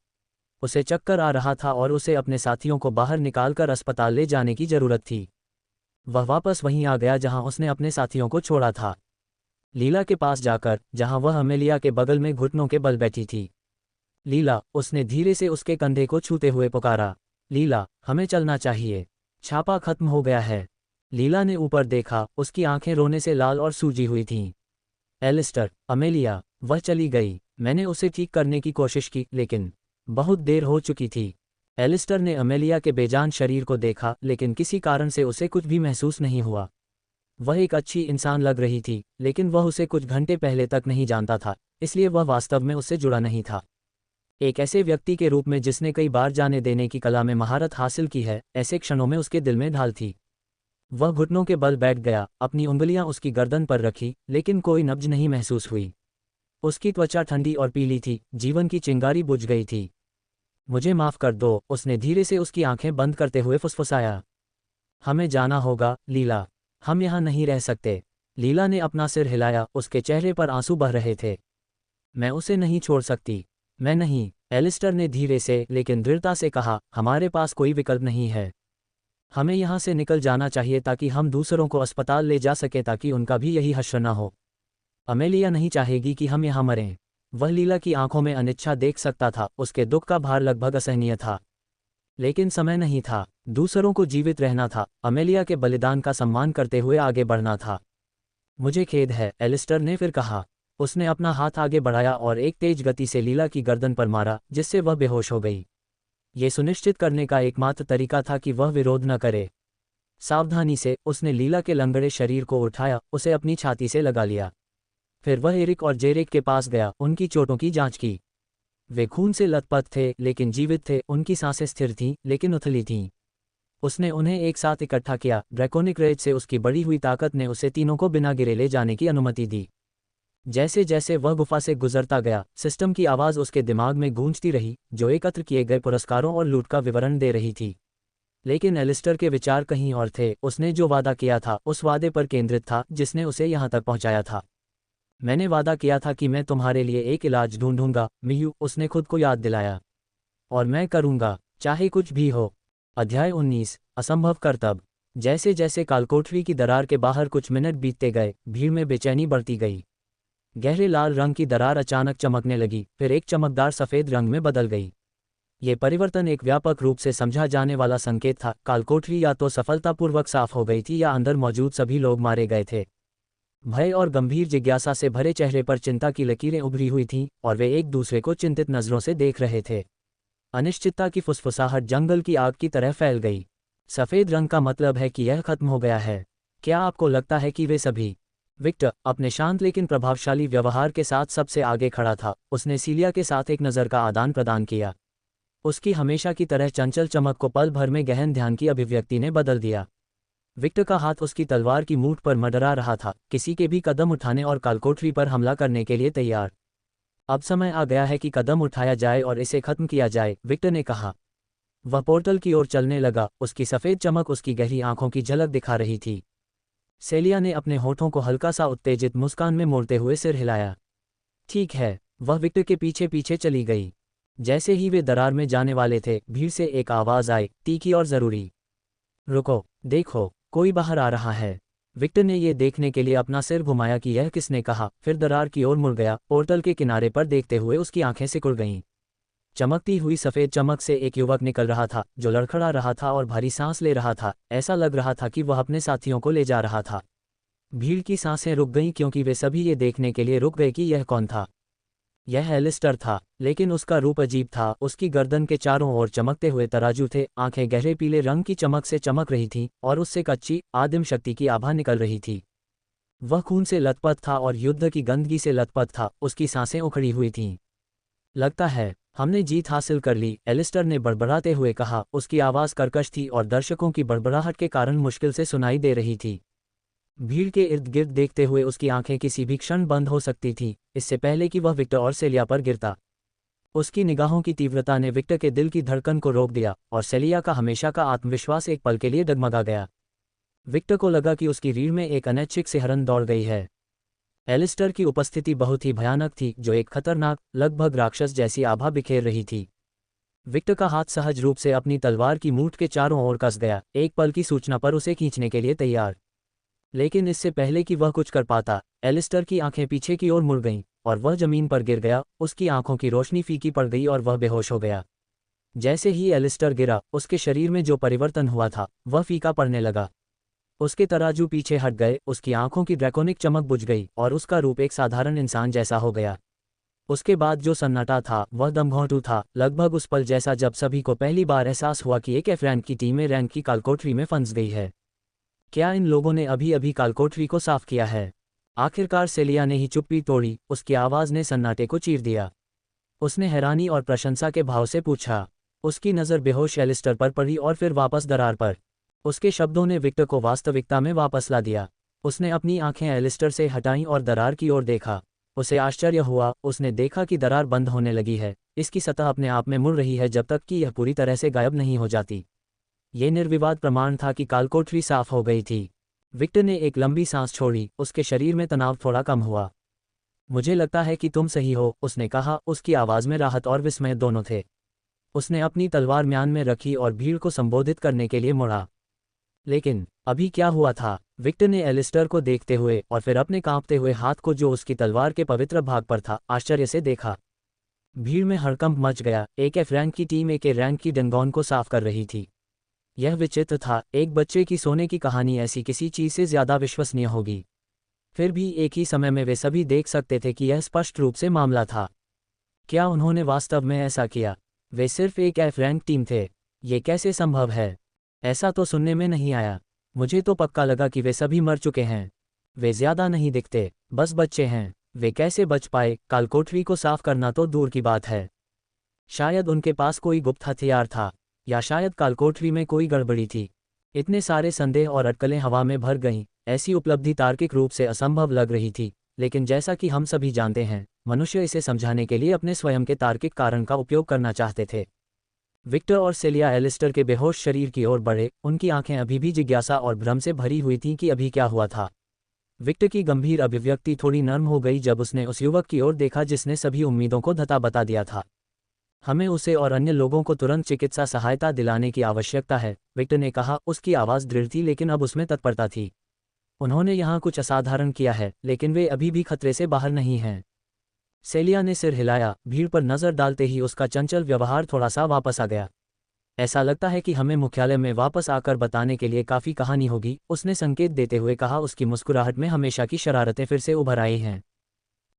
उसे चक्कर आ रहा था और उसे अपने साथियों को बाहर निकालकर अस्पताल ले जाने की जरूरत थी। वह वापस वहीं आ गया जहां उसने अपने साथियों को छोड़ा था, लीला के पास जाकर, जहां वह अमेलिया के बगल में घुटनों के बल बैठी थी। लीला, उसने धीरे से उसके कंधे को छूते हुए पुकारा। लीला, हमें चलना चाहिए। छापा खत्म हो गया है। लीला ने ऊपर देखा, उसकी आंखें रोने से लाल और सूजी हुई थीं। एलिस्टर, अमेलिया, वह चली गई। मैंने उसे ठीक करने की कोशिश की, लेकिन बहुत देर हो चुकी थी। एलिस्टर ने अमेलिया के बेजान शरीर को देखा, लेकिन किसी कारण से उसे कुछ भी महसूस नहीं हुआ। वह एक अच्छी इंसान लग रही थी, लेकिन वह उसे कुछ घंटे पहले तक नहीं जानता था, इसलिए वह वास्तव में उससे जुड़ा नहीं था। एक ऐसे व्यक्ति के रूप में जिसने कई बार जाने देने की कला में महारत हासिल की है, ऐसे क्षणों में उसके दिल में ढाल थी। वह घुटनों के बल बैठ गया, अपनी उंगलियां उसकी गर्दन पर रखी, लेकिन कोई नब्ज नहीं महसूस हुई। उसकी त्वचा ठंडी और पीली थी, जीवन की चिंगारी बुझ गई थी। मुझे माफ कर दो, उसने धीरे से उसकी आंखें बंद करते हुए फुसफुसाया। हमें जाना होगा, लीला। हम यहाँ नहीं रह सकते। लीला ने अपना सिर हिलाया, उसके चेहरे पर आंसू बह रहे थे। मैं उसे नहीं छोड़ सकती। मैं नहीं, एलिस्टर ने धीरे से लेकिन दृढ़ता से कहा, हमारे पास कोई विकल्प नहीं है। हमें यहाँ से निकल जाना चाहिए ताकि हम दूसरों को अस्पताल ले जा सकें, ताकि उनका भी यही हश्र न हो। अमेलिया नहीं चाहेगी कि हम यहाँ मरें। वह लीला की आंखों में अनिच्छा देख सकता था, उसके दुख का भार लगभग असहनीय था। लेकिन समय नहीं था, दूसरों को जीवित रहना था, अमेलिया के बलिदान का सम्मान करते हुए आगे बढ़ना था। मुझे खेद है, एलिस्टर ने फिर कहा। उसने अपना हाथ आगे बढ़ाया और एक तेज गति से लीला की गर्दन पर मारा, जिससे वह बेहोश हो गई। ये सुनिश्चित करने का एकमात्र तरीका था कि वह विरोध न करे। सावधानी से उसने लीला के लंगड़े शरीर को उठाया, उसे अपनी छाती से लगा लिया। फिर वह एरिक और जेरेक के पास गया, उनकी चोटों की जांच की। वे खून से लथपथ थे, लेकिन जीवित थे, उनकी सांसें स्थिर थीं, लेकिन उथली थीं। उसने उन्हें एक साथ इकट्ठा किया। ड्रैकोनिक रेज से उसकी बढ़ी हुई ताकत ने उसे तीनों को बिना गिरे ले जाने की अनुमति दी। जैसे जैसे वह गुफा से गुजरता गया, सिस्टम की आवाज़ उसके दिमाग में गूंजती रही, जो एकत्र किए गए पुरस्कारों और लूट का विवरण दे रही थी। लेकिन एलिस्टर के विचार कहीं और थे। उसने जो वादा किया था, उस वादे पर केंद्रित था जिसने उसे यहाँ तक पहुँचाया था। मैंने वादा किया था कि मैं तुम्हारे लिए एक इलाज ढूंढूंगा, मियू, उसने खुद को याद दिलाया। और मैं करूंगा, चाहे कुछ भी हो। अध्याय 19, असंभव करतब। जैसे जैसे कालकोठरी की दरार के बाहर कुछ मिनट बीतते गए, भीड़ में बेचैनी बढ़ती गई। गहरे लाल रंग की दरार अचानक चमकने लगी, फिर एक चमकदार सफ़ेद रंग में बदल गई। ये परिवर्तन एक व्यापक रूप से समझा जाने वाला संकेत था। कालकोठरी या तो सफलतापूर्वक साफ हो गई थी, या अंदर मौजूद सभी लोग मारे गए थे। भय और गंभीर जिज्ञासा से भरे चेहरे पर चिंता की लकीरें उभरी हुई थीं, और वे एक दूसरे को चिंतित नज़रों से देख रहे थे। अनिश्चितता की फुसफुसाहट जंगल की आग की तरह फैल गई। सफ़ेद रंग का मतलब है कि यह खत्म हो गया है। क्या आपको लगता है कि वे सभी? विक्टर, अपने शांत लेकिन प्रभावशाली व्यवहार के साथ सबसे आगे खड़ा था, उसने सीलिया के साथ एक नज़र का आदान प्रदान किया। उसकी हमेशा की तरह चंचल चमक को पल भर में गहन ध्यान की अभिव्यक्ति ने बदल दिया। विक्टर का हाथ उसकी तलवार की मूठ पर मडरा रहा था, किसी के भी कदम उठाने और कालकोठरी पर हमला करने के लिए तैयार। अब समय आ गया है कि कदम उठाया जाए और इसे खत्म किया जाए, विक्टर ने कहा। वह पोर्टल की ओर चलने लगा, उसकी सफ़ेद चमक उसकी गहरी आंखों की झलक दिखा रही थी। सेलिया ने अपने होठों को हल्का सा उत्तेजित मुस्कान में मोड़ते हुए सिर हिलाया। ठीक है, वह विक्टर के पीछे पीछे चली गई। जैसे ही वे दरार में जाने वाले थे, भीड़ से एक आवाज़ आई, तीखी और ज़रूरी। रुको, देखो, कोई बाहर आ रहा है। विक्टर ने ये देखने के लिए अपना सिर घुमाया कि यह किसने कहा, फिर दरार की ओर मुड़ गया। पोर्टल के किनारे पर देखते हुए उसकी आंखें सिकुड़ गईं। चमकती हुई सफ़ेद चमक से एक युवक निकल रहा था, जो लड़खड़ा रहा था और भारी सांस ले रहा था। ऐसा लग रहा था कि वह अपने साथियों को ले जा रहा था। भीड़ की सांसें रुक गईं, क्योंकि वे सभी ये देखने के लिए रुक गए कि यह कौन था। यह एलिस्टर था, लेकिन उसका रूप अजीब था। उसकी गर्दन के चारों ओर चमकते हुए तराजू थे, आंखें गहरे पीले रंग की चमक से चमक रही थीं, और उससे कच्ची, आदिम शक्ति की आभा निकल रही थी। वह खून से लथपथ था और युद्ध की गंदगी से लथपथ था, उसकी सांसें उखड़ी हुई थीं। लगता है हमने जीत हासिल कर ली, एलिस्टर ने बड़बड़ाते हुए कहा। उसकी आवाज़ कर्कश थी और दर्शकों की बड़बड़ाहट के कारण मुश्किल से सुनाई दे रही थी। भीड़ के इर्द गिर्द देखते हुए उसकी आंखें किसी भी क्षण बंद हो सकती थीं, इससे पहले कि वह विक्टर और सेलिया पर गिरता। उसकी निगाहों की तीव्रता ने विक्टर के दिल की धड़कन को रोक दिया, और सेलिया का हमेशा का आत्मविश्वास एक पल के लिए डगमगा गया। विक्टर को लगा कि उसकी रीढ़ में एक अनैच्छिक सिहरन दौड़ गई है। एलिस्टर की उपस्थिति बहुत ही भयानक थी, जो एक खतरनाक, लगभग राक्षस जैसी आभा बिखेर रही थी। विक्टर का हाथ सहज रूप से अपनी तलवार की मूठ के चारों ओर कस गया, एक पल की सूचना पर उसे खींचने के लिए तैयार। लेकिन इससे पहले कि वह कुछ कर पाता, एलिस्टर की आंखें पीछे की ओर मुड़ गईं और वह जमीन पर गिर गया। उसकी आंखों की रोशनी फीकी पड़ गई और वह बेहोश हो गया। जैसे ही एलिस्टर गिरा, उसके शरीर में जो परिवर्तन हुआ था वह फीका पड़ने लगा। उसके तराजू पीछे हट गए, उसकी आंखों की ड्रैकोनिक चमक बुझ गई और उसका रूप एक साधारण इंसान जैसा हो गया। उसके बाद जो सन्नाटा था वह दमघोंटू था, लगभग उस पल जैसा जब सभी को पहली बार एहसास हुआ कि एक एफ रैंक की टीम ए रैंक की कालकोठरी में फंस गई है। क्या इन लोगों ने अभी अभी कालकोठरी को साफ किया है? आखिरकार सेलिया ने ही चुप्पी तोड़ी, उसकी आवाज़ ने सन्नाटे को चीर दिया। उसने हैरानी और प्रशंसा के भाव से पूछा। उसकी नज़र बेहोश एलिस्टर पर पड़ी और फिर वापस दरार पर। उसके शब्दों ने विक्टर को वास्तविकता में वापस ला दिया। उसने अपनी आंखें एलिस्टर से हटाईं और दरार की ओर देखा। उसे आश्चर्य हुआ, उसने देखा कि दरार बंद होने लगी है, इसकी सतह अपने आप में मुड़ रही है जब तक कि यह पूरी तरह से गायब नहीं हो जाती। ये निर्विवाद प्रमाण था कि कालकोठरी साफ हो गई थी। विक्टर ने एक लंबी सांस छोड़ी, उसके शरीर में तनाव थोड़ा कम हुआ। मुझे लगता है कि तुम सही हो, उसने कहा, उसकी आवाज़ में राहत और विस्मय दोनों थे। उसने अपनी तलवार म्यान में रखी और भीड़ को संबोधित करने के लिए मुड़ा। लेकिन अभी क्या हुआ था? विक्टर ने एलिस्टर को देखते हुए और फिर अपने कांपते हुए हाथ को जो उसकी तलवार के पवित्र भाग पर था, आश्चर्य से देखा। भीड़ में हड़कंप मच गया। एक एफ रैंक की टीम एक ए रैंक की डंगोन को साफ कर रही थी। यह विचित्र था, एक बच्चे की सोने की कहानी ऐसी किसी चीज़ से ज़्यादा विश्वसनीय होगी। फिर भी एक ही समय में वे सभी देख सकते थे कि यह स्पष्ट रूप से मामला था। क्या उन्होंने वास्तव में ऐसा किया? वे सिर्फ एक एफ रैंक टीम थे। ये कैसे संभव है? ऐसा तो सुनने में नहीं आया। मुझे तो पक्का लगा कि वे सभी मर चुके हैं। वे ज़्यादा नहीं दिखते, बस बच्चे हैं। वे कैसे बच पाए? कालकोठरी को साफ करना तो दूर की बात है। शायद उनके पास कोई गुप्त हथियार था, या शायद कालकोठरी में कोई गड़बड़ी थी। इतने सारे संदेह और अटकलें हवा में भर गईं। ऐसी उपलब्धि तार्किक रूप से असंभव लग रही थी, लेकिन जैसा कि हम सभी जानते हैं, मनुष्य इसे समझाने के लिए अपने स्वयं के तार्किक कारण का उपयोग करना चाहते थे। विक्टर और सेलिया एलिस्टर के बेहोश शरीर की ओर बढ़े, उनकी आंखें अभी भी जिज्ञासा और भ्रम से भरी हुई थीं कि अभी क्या हुआ था। विक्टर की गंभीर अभिव्यक्ति थोड़ी नर्म हो गई जब उसने उस युवक की ओर देखा जिसने सभी उम्मीदों को धता बता दिया था। हमें उसे और अन्य लोगों को तुरंत चिकित्सा सहायता दिलाने की आवश्यकता है, विक्टर ने कहा। उसकी आवाज़ दृढ़ थी लेकिन अब उसमें तत्परता थी। उन्होंने यहाँ कुछ असाधारण किया है, लेकिन वे अभी भी खतरे से बाहर नहीं हैं। सेलिया ने सिर हिलाया, भीड़ पर नज़र डालते ही उसका चंचल व्यवहार थोड़ा सा वापस आ गया। ऐसा लगता है कि हमें मुख्यालय में वापस आकर बताने के लिए काफ़ी कहानी होगी, उसने संकेत देते हुए कहा। उसकी मुस्कुराहट में हमेशा की शरारतें फिर से उभर आई हैं।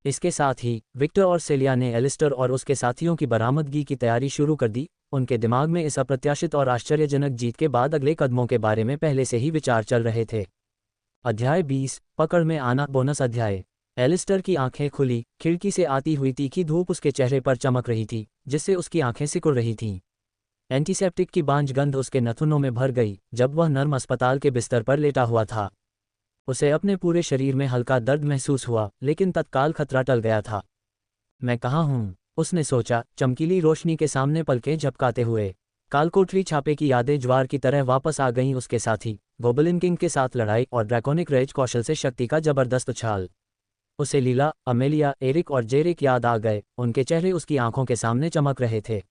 इसके साथ ही विक्टर और सेलिया ने एलिस्टर और उसके साथियों की बरामदगी की तैयारी शुरू कर दी। उनके दिमाग में इस अप्रत्याशित और आश्चर्यजनक जीत के बाद अगले कदमों के बारे में पहले से ही विचार चल रहे थे। अध्याय 20, पकड़ में आना। बोनस अध्याय। एलिस्टर की आंखें खुली, खिड़की से आती हुई तीखी धूप उसके चेहरे पर चमक रही थी, जिससे उसकी आंखें सिकुड़ रही थीं। एंटीसेप्टिक की बांझ गंध उसके नथुनों में भर गई जब वह नर्म अस्पताल के बिस्तर पर लेटा हुआ था। उसे अपने पूरे शरीर में हल्का दर्द महसूस हुआ, लेकिन तत्काल खतरा टल गया था। मैं कहाँ हूँ? उसने सोचा, चमकीली रोशनी के सामने पलकें झपकाते हुए। कालकोठरी छापे की यादें ज्वार की तरह वापस आ गईं। उसके साथी गोबलिन किंग के साथ लड़ाई और ड्रैकोनिक रेज कौशल से शक्ति का जबरदस्त उछाल। उसे लीला, अमेलिया, एरिक और जेरिक याद आ गए। उनके चेहरे उसकी आंखों के सामने चमक रहे थे।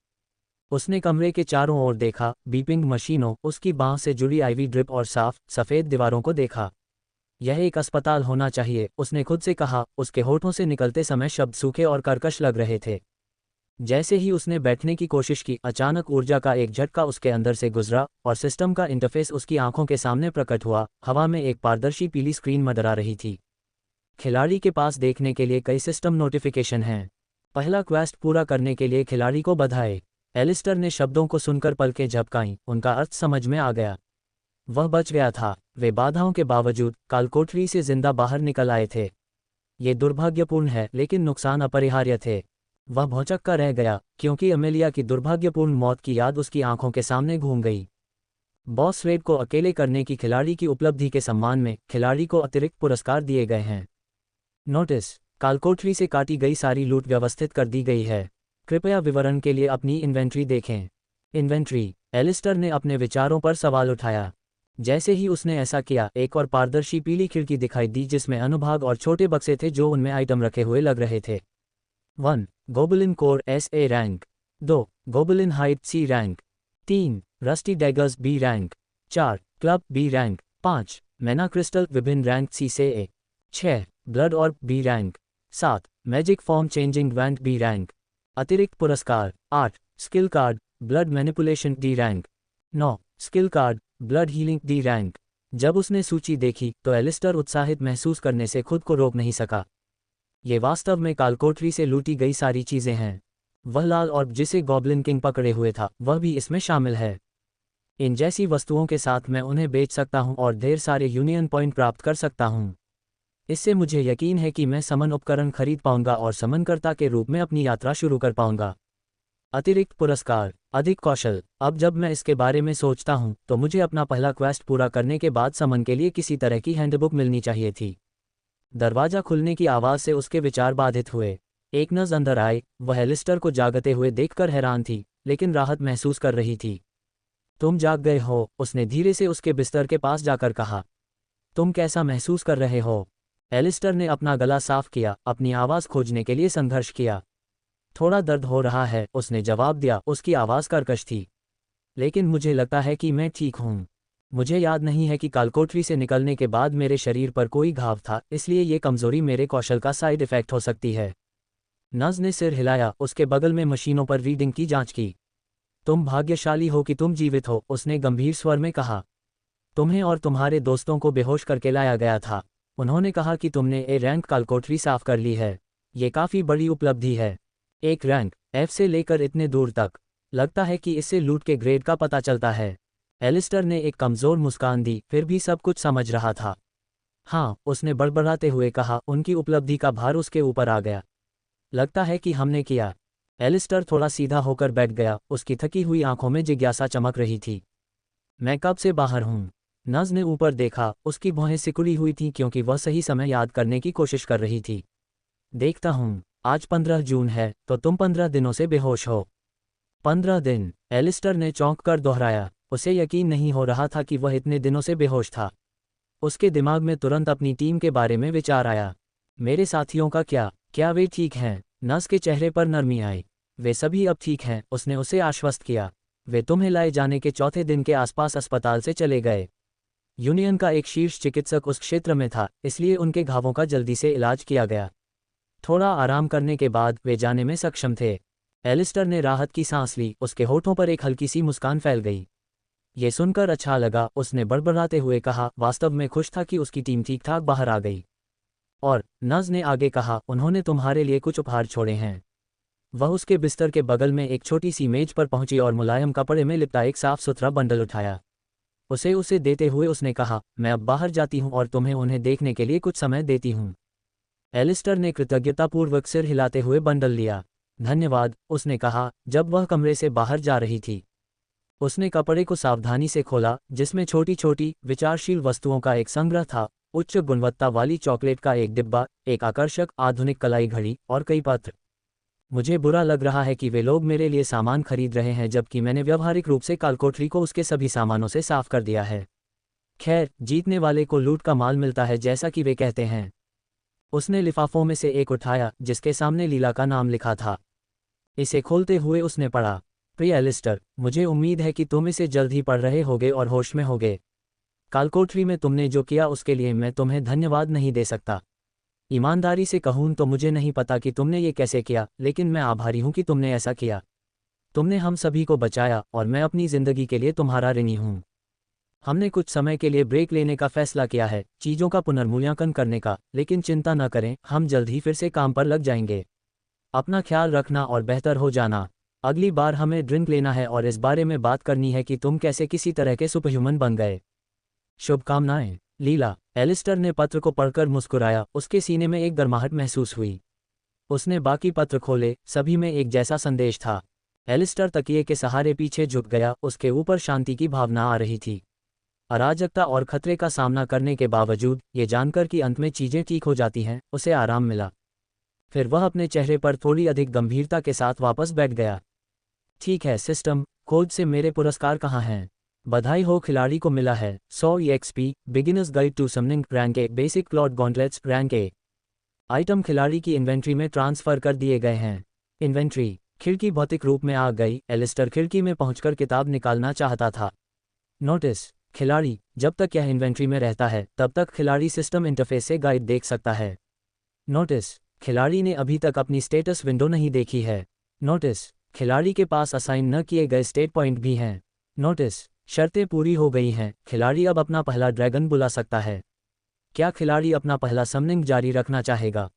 उसने कमरे के चारों ओर देखा, बीपिंग मशीनों, उसकी बांह से जुड़ी आईवी ड्रिप और साफ सफ़ेद दीवारों को देखा। यह एक अस्पताल होना चाहिए, उसने खुद से कहा। उसके होठों से निकलते समय शब्द सूखे और कर्कश लग रहे थे। जैसे ही उसने बैठने की कोशिश की, अचानक ऊर्जा का एक झटका उसके अंदर से गुजरा और सिस्टम का इंटरफेस उसकी आंखों के सामने प्रकट हुआ। हवा में एक पारदर्शी पीली स्क्रीन मंडरा रही थी। खिलाड़ी के पास देखने के लिए कई सिस्टम नोटिफिकेशन हैं। पहला क्वेस्ट पूरा करने के लिए खिलाड़ी को बधाई। एलिस्टर ने शब्दों को सुनकर पलकें झपकाईं, उनका अर्थ समझ में आ गया। वह बच गया था। वे बाधाओं के बावजूद कालकोठरी से जिंदा बाहर निकल आए थे। ये दुर्भाग्यपूर्ण है, लेकिन नुकसान अपरिहार्य थे। वह भौंचक्का रह गया, क्योंकि अमेलिया की दुर्भाग्यपूर्ण मौत की याद उसकी आंखों के सामने घूम गई। बॉस रेड को अकेले करने की खिलाड़ी की उपलब्धि के सम्मान में खिलाड़ी को अतिरिक्त पुरस्कार दिए गए हैं। नोटिस: कालकोठरी से काटी गई सारी लूट व्यवस्थित कर दी गई है। कृपया विवरण के लिए अपनी इन्वेंट्री देखें। इन्वेंट्री। एलिस्टर ने अपने विचारों पर सवाल उठाया। जैसे ही उसने ऐसा किया, एक और पारदर्शी पीली खिड़की दिखाई दी जिसमें अनुभाग और छोटे बक्से थे जो उनमें आइटम रखे हुए लग रहे थे। 1. Goblin core SA rank. 2. Goblin height C rank. 3. Rusty daggers B rank. 4. Club B rank. 5. मैना क्रिस्टल विभिन्न रैंक C से A। 6. Blood ऑर्ब B rank. 7. Magic form changing wand B rank. अतिरिक्त पुरस्कार 8. Skill card blood manipulation D rank. 9. Skill card blood healing D rank. जब उसने सूची देखी तो एलिस्टर उत्साहित महसूस करने से खुद को रोक नहीं सका। ये वास्तव में कालकोठरी से लूटी गई सारी चीजें हैं। वह लाल ऑर्ब जिसे गॉब्लिन किंग पकड़े हुए था वह भी इसमें शामिल है। इन जैसी वस्तुओं के साथ मैं उन्हें बेच सकता हूं और ढेर सारे यूनियन पॉइंट प्राप्त कर सकता हूं। इससे मुझे यकीन है कि मैं समन उपकरण खरीद पाऊंगा और समनकर्ता के रूप में अपनी यात्रा शुरू कर पाऊंगा। अतिरिक्त पुरस्कार अधिक कौशल। अब जब मैं इसके बारे में सोचता हूं तो मुझे अपना पहला क्वेस्ट पूरा करने के बाद समन के लिए किसी तरह की हैंडबुक मिलनी चाहिए थी। दरवाजा खुलने की आवाज से उसके विचार बाधित हुए। एक नज़ अंदर आई। वह एलिस्टर को जागते हुए देखकर हैरान थी, लेकिन राहत महसूस कर रही थी। तुम जाग गए हो, उसने धीरे से उसके बिस्तर के पास जाकर कहा। तुम कैसा महसूस कर रहे हो? एलिस्टर ने अपना गला साफ किया, अपनी आवाज़ खोजने के लिए संघर्ष किया। थोड़ा दर्द हो रहा है, उसने जवाब दिया, उसकी आवाज़ कर्कश थी। लेकिन मुझे लगता है कि मैं ठीक हूँ। मुझे याद नहीं है कि कालकोठरी से निकलने के बाद मेरे शरीर पर कोई घाव था, इसलिए ये कमजोरी मेरे कौशल का साइड इफेक्ट हो सकती है। नज ने सिर हिलाया, उसके बगल में मशीनों पर रीडिंग की जांच की। तुम भाग्यशाली हो कि तुम जीवित हो, उसने गंभीर स्वर में कहा। तुम्हें और तुम्हारे दोस्तों को बेहोश करके लाया गया था। उन्होंने कहा कि तुमने ए रैंक कालकोठरी साफ कर ली है। ये काफ़ी बड़ी उपलब्धि है। एक रैंक F से लेकर इतने दूर तक। लगता है कि इससे लूट के ग्रेड का पता चलता है। एलिस्टर ने एक कमज़ोर मुस्कान दी, फिर भी सब कुछ समझ रहा था। हाँ, उसने बड़बड़ाते हुए कहा, उनकी उपलब्धि का भार उसके ऊपर आ गया। लगता है कि हमने किया। एलिस्टर थोड़ा सीधा होकर बैठ गया, उसकी थकी हुई आंखों में जिज्ञासा चमक रही थी। मैं कब से बाहर हूँ? नज ने ऊपर देखा, उसकी भौहें सिकुड़ी हुई थीं क्योंकि वह सही समय याद करने की कोशिश कर रही थी। देखता हूँ, आज 15 जून है, तो तुम 15 दिनों से बेहोश हो। 15 दिन, एलिस्टर ने चौंक कर दोहराया। उसे यकीन नहीं हो रहा था कि वह इतने दिनों से बेहोश था। उसके दिमाग में तुरंत अपनी टीम के बारे में विचार आया। मेरे साथियों का क्या वे ठीक हैं? नस के चेहरे पर नरमी आई। वे सभी अब ठीक हैं, उसने उसे आश्वस्त किया। वे तुम्हें लाए जाने के चौथे दिन के आसपास अस्पताल से चले गए। यूनियन का एक शीर्ष चिकित्सक उस क्षेत्र में था, इसलिए उनके घावों का जल्दी से इलाज किया गया। थोड़ा आराम करने के बाद वे जाने में सक्षम थे। एलिस्टर ने राहत की सांस ली, उसके होठों पर एक हल्की सी मुस्कान फैल गई। ये सुनकर अच्छा लगा, उसने बड़बड़ाते हुए कहा, वास्तव में खुश था कि उसकी टीम ठीक ठाक बाहर आ गई। और नज ने आगे कहा, उन्होंने तुम्हारे लिए कुछ उपहार छोड़े हैं। वह उसके बिस्तर के बगल में एक छोटी सी मेज पर पहुंची और मुलायम कपड़े में लिपटा एक साफ सुथरा बंडल उठाया। उसे देते हुए उसने कहा, मैं अब बाहर जाती हूं और तुम्हें उन्हें देखने के लिए कुछ समय देती हूं। एलिस्टर ने कृतज्ञतापूर्वक सिर हिलाते हुए बंडल लिया। धन्यवाद, उसने कहा, जब वह कमरे से बाहर जा रही थी। उसने कपड़े को सावधानी से खोला, जिसमें छोटी छोटी विचारशील वस्तुओं का एक संग्रह था। उच्च गुणवत्ता वाली चॉकलेट का एक डिब्बा, एक आकर्षक आधुनिक कलाई घड़ी और कई पत्र। मुझे बुरा लग रहा है कि वे लोग मेरे लिए सामान खरीद रहे हैं जबकि मैंने व्यावहारिक रूप से कालकोठरी को उसके सभी सामानों से साफ कर दिया है। खैर, जीतने वाले को लूट का माल मिलता है, जैसा कि वे कहते हैं। उसने लिफाफों में से एक उठाया जिसके सामने लीला का नाम लिखा था। इसे खोलते हुए उसने पढ़ा, प्रिय एलिस्टर, मुझे उम्मीद है कि तुम इसे जल्द ही पढ़ रहे होगे और होश में होगे। कालकोठरी में तुमने जो किया उसके लिए मैं तुम्हें धन्यवाद नहीं दे सकता। ईमानदारी से कहूँ तो मुझे नहीं पता कि तुमने ये कैसे किया, लेकिन मैं आभारी हूँ कि तुमने ऐसा किया। तुमने हम सभी को बचाया और मैं अपनी जिंदगी के लिए तुम्हारा ऋणी हूँ। हमने कुछ समय के लिए ब्रेक लेने का फैसला किया है, चीज़ों का पुनर्मूल्यांकन करने का, लेकिन चिंता न करें, हम जल्द ही फिर से काम पर लग जाएंगे। अपना ख्याल रखना और बेहतर हो जाना। अगली बार हमें ड्रिंक लेना है और इस बारे में बात करनी है कि तुम कैसे किसी तरह के सुपरह्यूमन बन गए। शुभकामनाएं, लीला। एलिस्टर ने पत्र को पढ़कर मुस्कुराया, उसके सीने में एक गर्माहट महसूस हुई। उसने बाकी पत्र खोले, सभी में एक जैसा संदेश था। एलिस्टर तकिए के सहारे पीछे झुक गया, उसके ऊपर शांति की भावना आ रही थी। अराजकता और खतरे का सामना करने के बावजूद ये जानकर कि अंत में चीजें ठीक हो जाती हैं, उसे आराम मिला। फिर वह अपने चेहरे पर थोड़ी अधिक गंभीरता के साथ वापस बैठ गया। ठीक है सिस्टम, खोज से मेरे पुरस्कार कहाँ हैं? बधाई हो, खिलाड़ी को मिला है 100 EXP। Beginners guide to summoning rank A basic clawed gauntlets rank A. Item खिलाड़ी की इन्वेंट्री में ट्रांसफर कर दिए गए हैं। इन्वेंट्री खिड़की भौतिक रूप में आ गई। एलिस्टर खिड़की में पहुंचकर किताब निकालना चाहता था। नोटिस खिलाड़ी जब तक यह इन्वेंट्री में रहता है तब तक खिलाड़ी सिस्टम इंटरफेस से गाइड देख सकता है। नोटिस खिलाड़ी ने अभी तक अपनी स्टेटस विंडो नहीं देखी है। नोटिस खिलाड़ी के पास असाइन न किए गए स्टेट पॉइंट भी हैं। नोटिस शर्तें पूरी हो गई हैं। खिलाड़ी अब अपना पहला ड्रैगन बुला सकता है। क्या खिलाड़ी अपना पहला समनिंग जारी रखना चाहेगा?